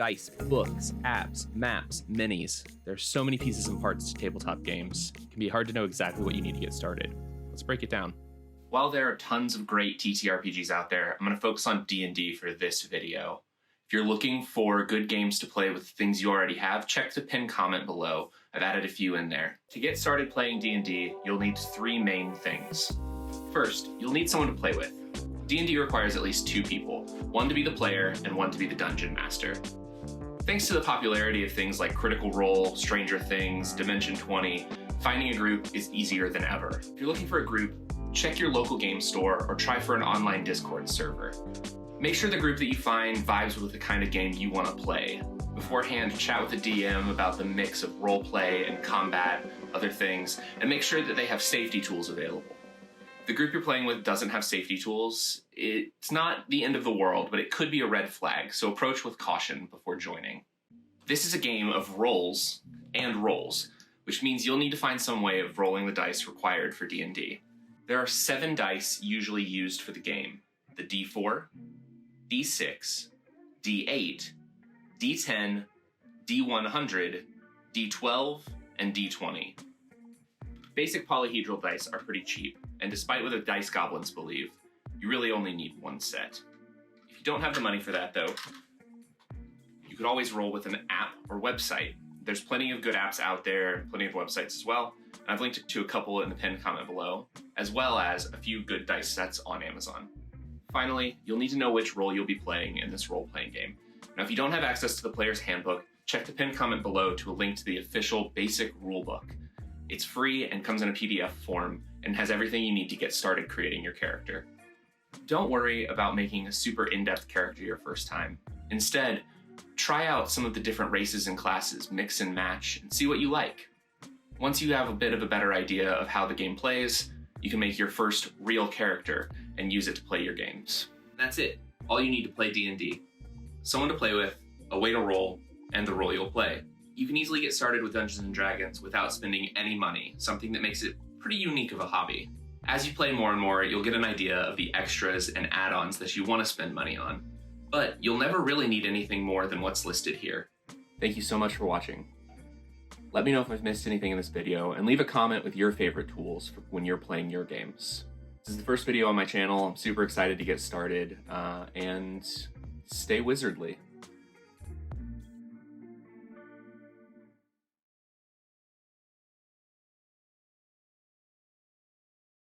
Dice, books, apps, maps, minis. There's so many pieces and parts to tabletop games. It can be hard to know exactly what you need to get started. Let's break it down. While there are tons of great TTRPGs out there, I'm going to focus on D&D for this video. If you're looking for good games to play with things you already have, check the pinned comment below. I've added a few in there. To get started playing D&D, you'll need three main things. First, you'll need someone to play with. D&D requires at least two people, one to be the player and one to be the dungeon master. Thanks to the popularity of things like Critical Role, Stranger Things, Dimension 20, finding a group is easier than ever. If you're looking for a group, check your local game store or try for an online Discord server. Make sure the group that you find vibes with the kind of game you want to play. Beforehand, chat with the DM about the mix of roleplay and combat, other things, and make sure that they have safety tools available. If the group you're playing with doesn't have safety tools, it's not the end of the world, but it could be a red flag, so approach with caution before joining. This is a game of roles and rolls, which means you'll need to find some way of rolling the dice required for D&D. There are 7 dice usually used for the game: the D4, D6, D8, D10, D100, D12, and D20. Basic polyhedral dice are pretty cheap, and despite what the dice goblins believe, you really only need one set. If you don't have the money for that though, you could always roll with an app or website. There's plenty of good apps out there, plenty of websites as well, and I've linked to a couple in the pinned comment below, as well as a few good dice sets on Amazon. Finally, you'll need to know which role you'll be playing in this role-playing game. Now, if you don't have access to the player's handbook, check the pinned comment below to a link to the official basic rulebook. It's free and comes in a PDF form and has everything you need to get started creating your character. Don't worry about making a super in-depth character your first time. Instead, try out some of the different races and classes, mix and match, and see what you like. Once you have a bit of a better idea of how the game plays, you can make your first real character and use it to play your games. That's it. All you need to play D&D. Someone to play with, a way to roll, and the role you'll play. You can easily get started with Dungeons & Dragons without spending any money, something that makes it pretty unique of a hobby. As you play more and more, you'll get an idea of the extras and add-ons that you want to spend money on. But you'll never really need anything more than what's listed here. Thank you so much for watching. Let me know if I've missed anything in this video, and leave a comment with your favorite tools for when you're playing your games. This is the first video on my channel. I'm super excited to get started, and stay wizardly.